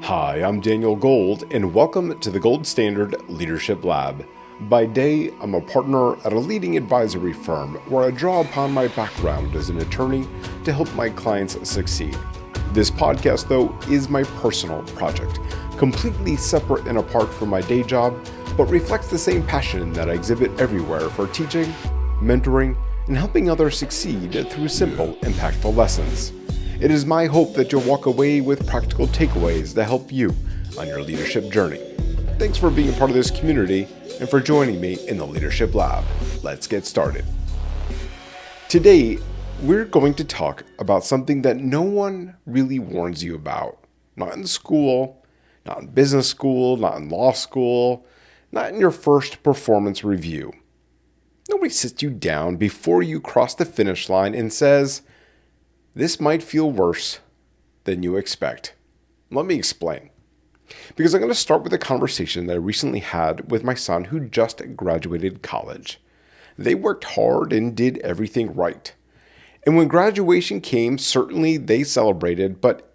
Hi, I'm Daniel Gold, and welcome to the Gold Standard Leadership Lab. By day, I'm a partner at a leading advisory firm where I draw upon my background as an attorney to help my clients succeed. This podcast, though, is my personal project, completely separate and apart from my day job, but reflects the same passion that I exhibit everywhere for teaching, mentoring, and helping others succeed through simple, impactful lessons. It is my hope that you'll walk away with practical takeaways that help you on your leadership journey. Thanks for being a part of this community and for joining me in the Leadership Lab. Let's get started. Today, we're going to talk about something that no one really warns you about. Not in school, not in business school, not in law school, not in your first performance review. Nobody sits you down before you cross the finish line and says, "This might feel worse than you expect." Let me explain. Because I'm going to start with a conversation that I recently had with my son who just graduated college. They worked hard and did everything right. And when graduation came, certainly they celebrated, but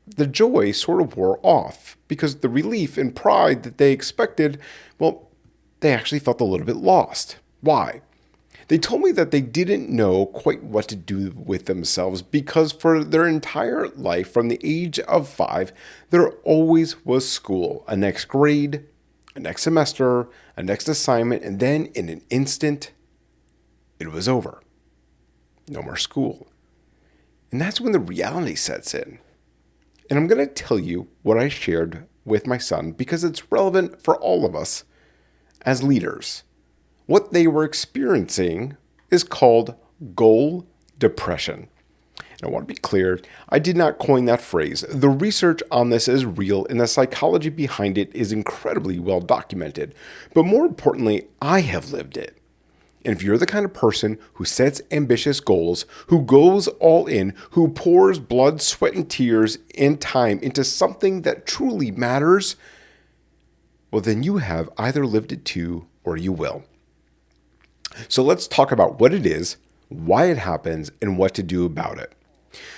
the joy sort of wore off because the relief and pride that they expected, well, they actually felt a little bit lost. Why? They told me that they didn't know quite what to do with themselves because for their entire life, from the age of 5, there always was school, a next grade, a next semester, a next assignment, and then in an instant, it was over. No more school. And that's when the reality sets in. And I'm going to tell you what I shared with my son because it's relevant for all of us as leaders. What they were experiencing is called goal depression. And I want to be clear, I did not coin that phrase. The research on this is real and the psychology behind it is incredibly well documented. But more importantly, I have lived it. And if you're the kind of person who sets ambitious goals, who goes all in, who pours blood, sweat, and tears and time into something that truly matters, well, then you have either lived it too or you will. So let's talk about what it is, why it happens, and what to do about it.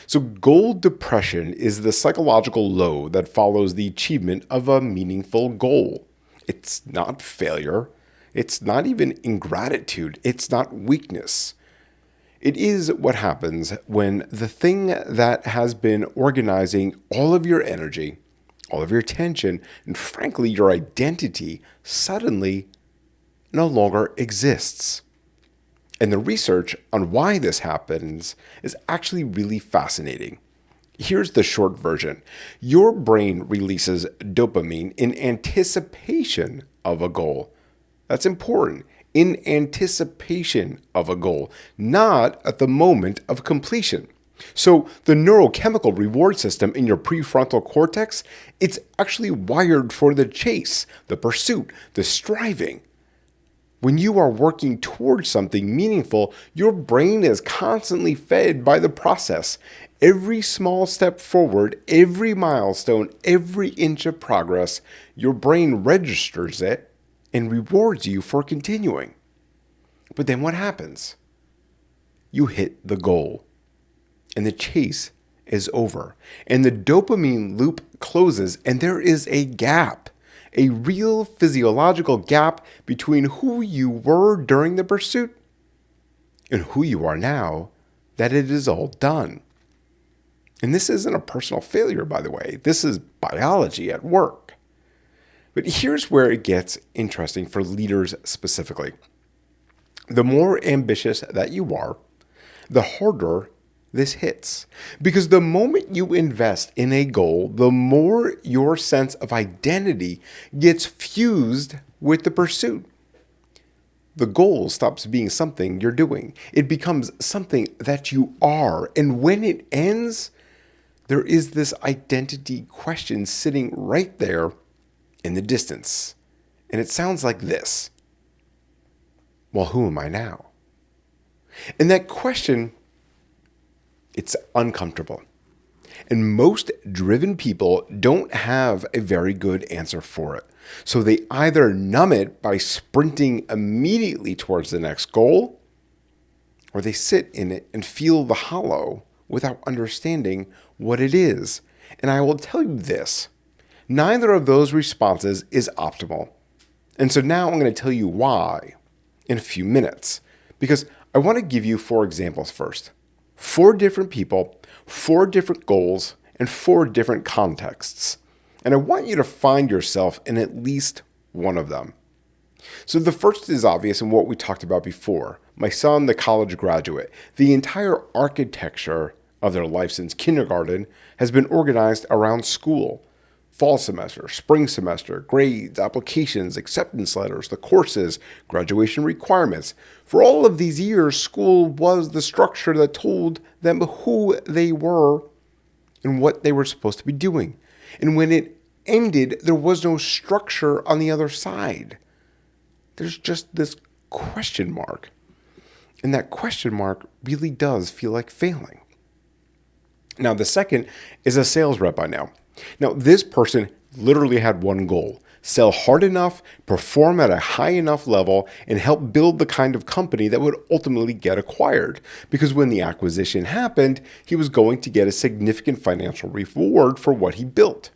So goal depression is the psychological low that follows the achievement of a meaningful goal. It's not failure. It's not even ingratitude. It's not weakness. It is what happens when the thing that has been organizing all of your energy, all of your attention, and frankly, your identity suddenly no longer exists. And the research on why this happens is actually really fascinating. Here's the short version. Your brain releases dopamine in anticipation of a goal. That's important. In anticipation of a goal, not at the moment of completion. So the neurochemical reward system in your prefrontal cortex, it's actually wired for the chase, the pursuit, the striving. When you are working towards something meaningful, your brain is constantly fed by the process. Every small step forward, every milestone, every inch of progress, your brain registers it and rewards you for continuing. But then what happens? You hit the goal, and the chase is over, and the dopamine loop closes, and there is a gap. A real physiological gap between who you were during the pursuit and who you are now that it is all done. And this isn't a personal failure, by the way. This is biology at work. But here's where it gets interesting for leaders specifically. The more ambitious that you are, the harder this hits. Because the moment you invest in a goal, the more your sense of identity gets fused with the pursuit. The goal stops being something you're doing. It becomes something that you are. And when it ends, there is this identity question sitting right there in the distance. And it sounds like this. Well, who am I now? And that question, it's uncomfortable. And most driven people don't have a very good answer for it. So they either numb it by sprinting immediately towards the next goal, or they sit in it and feel the hollow without understanding what it is. And I will tell you this, Neither of those responses is optimal. And so now I'm going to tell you why in a few minutes, because I want to give you 4 examples first. 4 different people, 4 different goals, and 4 different contexts. And I want you to find yourself in at least one of them. So the first is obvious in what we talked about before. My son, the college graduate, the entire architecture of their life since kindergarten has been organized around school. Fall semester, spring semester, grades, applications, acceptance letters, the courses, graduation requirements. For all of these years, school was the structure that told them who they were and what they were supposed to be doing. And when it ended, there was no structure on the other side. There's just this question mark. And that question mark really does feel like failing. Now, the second is a sales rep I know. Now, this person literally had one goal: sell hard enough, perform at a high enough level, and help build the kind of company that would ultimately get acquired. Because when the acquisition happened, he was going to get a significant financial reward for what he built.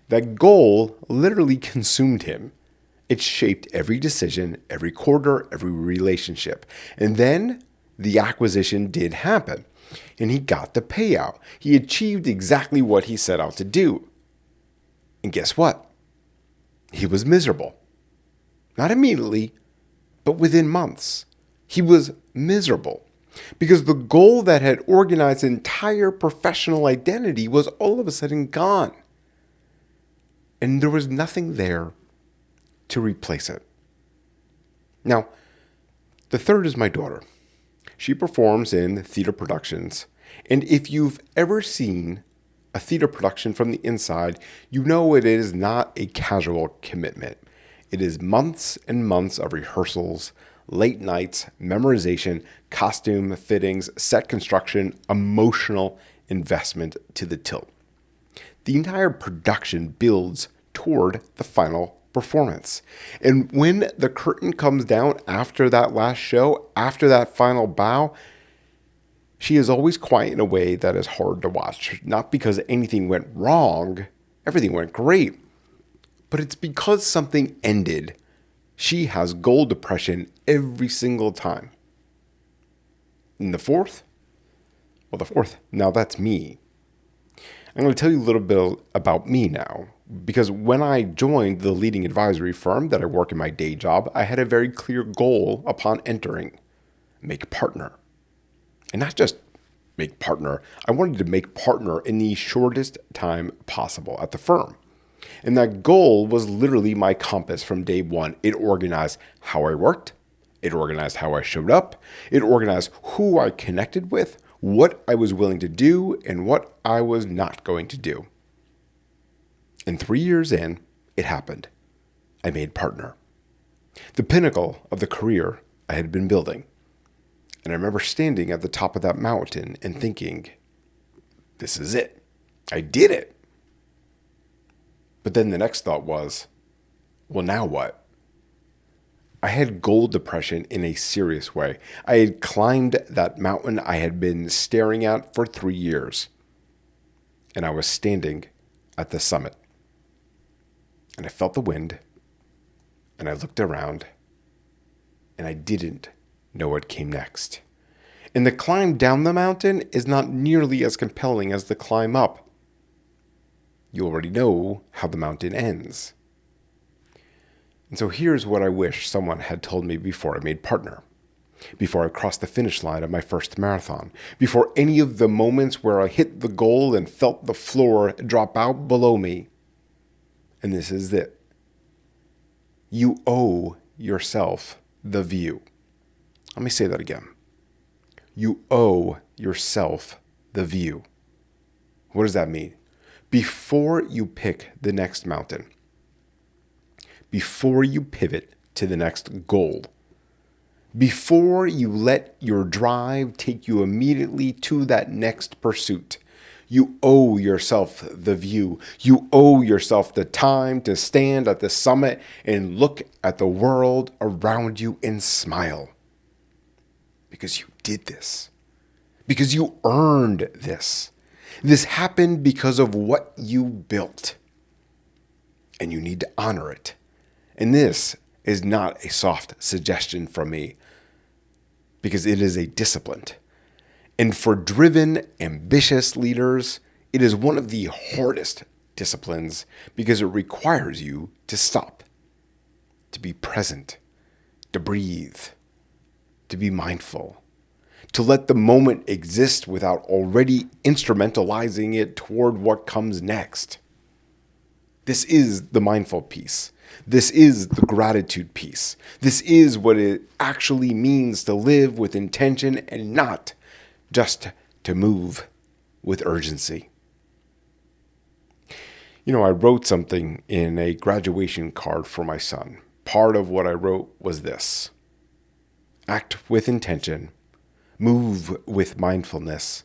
That goal literally consumed him. It shaped every decision, every quarter, every relationship. And then the acquisition did happen, and he got the payout. He achieved exactly what he set out to do. And guess what? He was miserable. Not immediately, but within months. He was miserable because the goal that had organized his entire professional identity was all of a sudden gone. And there was nothing there to replace it. Now, the third is my daughter. She performs in theater productions. And if you've ever seen a theater production from the inside, you know it is not a casual commitment. It is months and months of rehearsals, late nights, memorization, costume fittings, set construction, emotional investment to the tilt. The entire production builds toward the final performance. And when the curtain comes down after that last show, after that final bow, she is always quiet in a way that is hard to watch. Not because anything went wrong, everything went great, but it's because something ended. She has goal depression every single time. And the fourth? Well, the fourth, now that's me. I'm going to tell you a little bit about me now, because when I joined the leading advisory firm that I work in my day job, I had a very clear goal upon entering: make partner. And not just make partner, I wanted to make partner in the shortest time possible at the firm. And that goal was literally my compass from day one. It organized how I worked. It organized how I showed up. It organized who I connected with, what I was willing to do, and what I was not going to do. And 3 years in, it happened. I made partner. The pinnacle of the career I had been building. And I remember standing at the top of that mountain and thinking, this is it. I did it. But then the next thought was, well, now what? I had goal depression in a serious way. I had climbed that mountain I had been staring at for 3 years. And I was standing at the summit. And I felt the wind. And I looked around. And I didn't know what came next. And the climb down the mountain is not nearly as compelling as the climb up. You already know how the mountain ends. And so here's what I wish someone had told me before I made partner, before I crossed the finish line of my first marathon, before any of the moments where I hit the goal and felt the floor drop out below me. And this is it. You owe yourself the view. Let me say that again. You owe yourself the view. What does that mean? Before you pick the next mountain, before you pivot to the next goal, before you let your drive take you immediately to that next pursuit, you owe yourself the view. You owe yourself the time to stand at the summit and look at the world around you and smile. Because you did this. Because you earned this. This happened because of what you built. and you need to honor it. And this is not a soft suggestion from me, because it is a discipline. And for driven, ambitious leaders, it is one of the hardest disciplines because it requires you to stop, to be present, to breathe, to be mindful, to let the moment exist without already instrumentalizing it toward what comes next. This is the mindful piece. This is the gratitude piece. This is what it actually means to live with intention and not just to move with urgency. I wrote something in a graduation card for my son. Part of what I wrote was this: act with intention, move with mindfulness,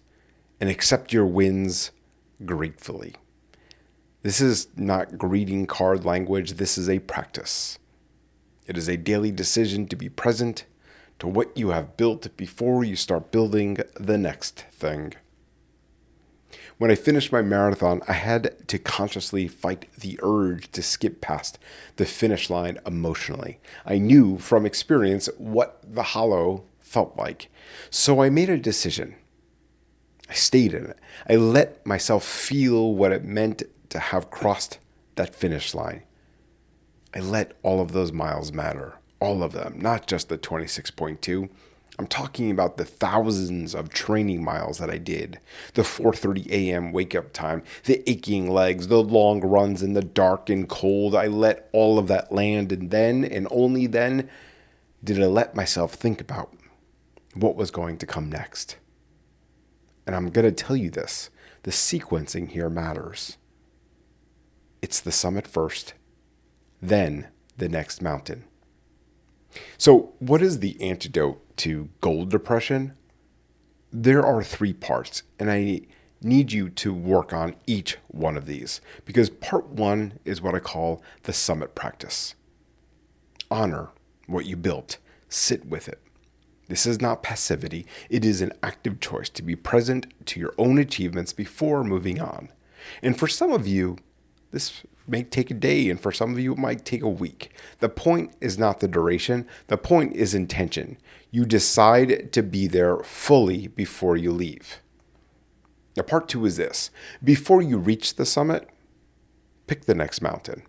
and accept your wins gratefully. This is not greeting card language. This is a practice. It is a daily decision to be present to what you have built before you start building the next thing. When I finished my marathon, I had to consciously fight the urge to skip past the finish line emotionally. I knew from experience what the hollow felt like. So I made a decision. I stayed in it. I let myself feel what it meant to have crossed that finish line. I let all of those miles matter. All of them, not just the 26.2. I'm talking about the thousands of training miles that I did, the 4:30 a.m. wake-up time, the aching legs, the long runs in the dark and cold. I let all of that land, and then, and only then, did I let myself think about what was going to come next. And I'm going to tell you this, the sequencing here matters. It's the summit first, then the next mountain. So what is the antidote to goal depression? There are 3 parts, and I need you to work on each one of these, because part 1 is what I call the summit practice. Honor what you built. Sit with it. This is not passivity. It is an active choice to be present to your own achievements before moving on. And for some of you, this may take a day, and for some of you, it might take a week. The point is not the duration. The point is intention. You decide to be there fully before you leave. Now, part 2 is this. Before you reach the summit, pick the next mountain.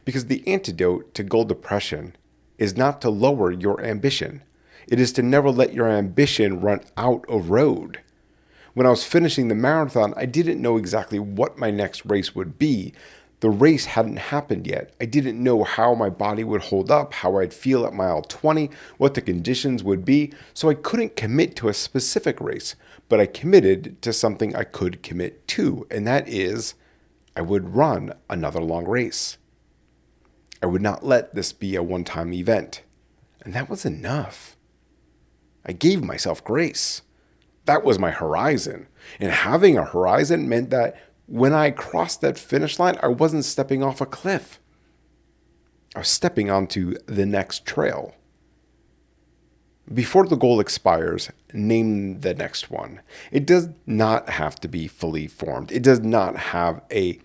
Because the antidote to goal depression is not to lower your ambition. It is to never let your ambition run out of road. When I was finishing the marathon, I didn't know exactly what my next race would be. The race hadn't happened yet. I didn't know how my body would hold up, how I'd feel at mile 20, what the conditions would be, so I couldn't commit to a specific race, but I committed to something I could commit to, and that is, I would run another long race. I would not let this be a one-time event, and that was enough. I gave myself grace. That was my horizon. And having a horizon meant that when I crossed that finish line, I wasn't stepping off a cliff. I was stepping onto the next trail. Before the goal expires, name the next one. It does not have to be fully formed. It does not have a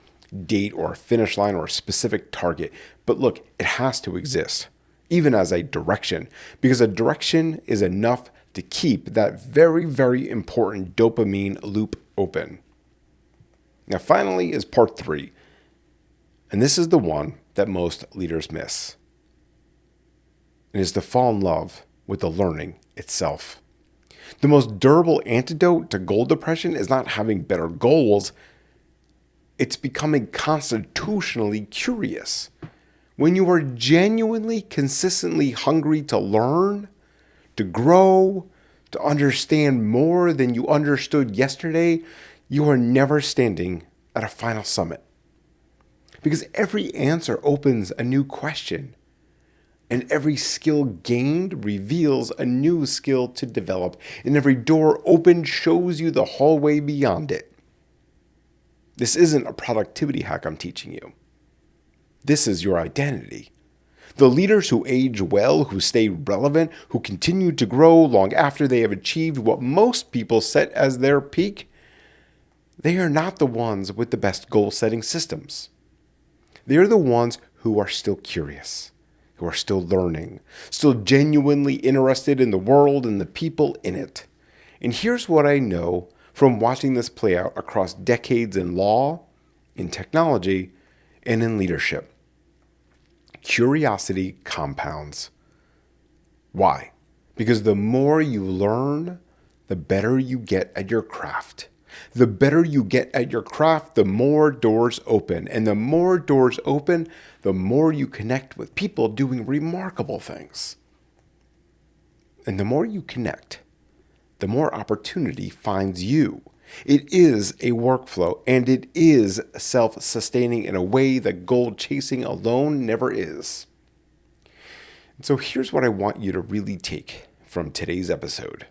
date or a finish line or a specific target. But look, it has to exist, even as a direction, because a direction is enough to keep that very, very important dopamine loop open. Now, finally is part 3, and this is the one that most leaders miss. It is to fall in love with the learning itself. The most durable antidote to goal depression is not having better goals. It's becoming constitutionally curious. When you are genuinely, consistently hungry to learn, to grow, to understand more than you understood yesterday, you are never standing at a final summit. Because every answer opens a new question, and every skill gained reveals a new skill to develop, and every door opened shows you the hallway beyond it. This isn't a productivity hack I'm teaching you. This is your identity. The leaders who age well, who stay relevant, who continue to grow long after they have achieved what most people set as their peak, they are not the ones with the best goal-setting systems. They are the ones who are still curious, who are still learning, still genuinely interested in the world and the people in it. And here's what I know from watching this play out across decades in law, in technology, and in leadership. Curiosity compounds. Why? Because the more you learn, the better you get at your craft. The better you get at your craft, the more doors open. And the more doors open, the more you connect with people doing remarkable things. And the more you connect, the more opportunity finds you. It is a workflow, and it is self-sustaining in a way that gold chasing alone never is. So here's what I want you to really take from today's episode.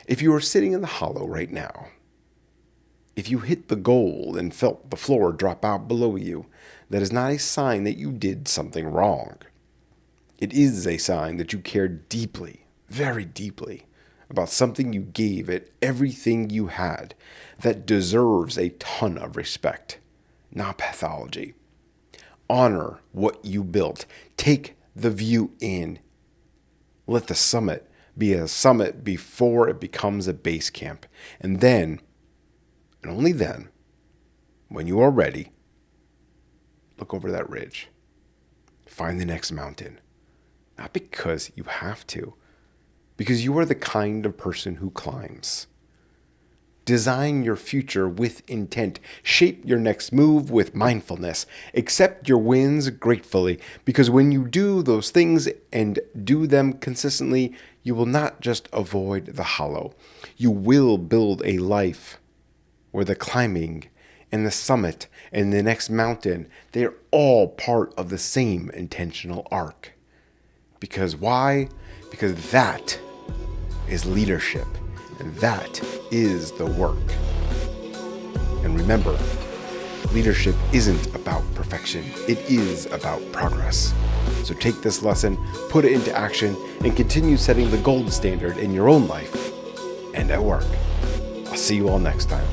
If you are sitting in the hollow right now, if you hit the gold and felt the floor drop out below you, that is not a sign that you did something wrong. It is a sign that you cared deeply, very deeply, about something you gave it everything you had that deserves a ton of respect, not pathology. Honor what you built. Take the view in. Let the summit be a summit before it becomes a base camp. And then, and only then, when you are ready, look over that ridge. Find the next mountain. Not because you have to, because you are the kind of person who climbs. Design your future with intent. Shape your next move with mindfulness. Accept your wins gratefully, because when you do those things and do them consistently, you will not just avoid the hollow. You will build a life where the climbing and the summit and the next mountain, they are all part of the same intentional arc. Because why? Because that is leadership. And that is the work. And remember, leadership isn't about perfection. It is about progress. So take this lesson, put it into action, and continue setting the gold standard in your own life and at work. I'll see you all next time.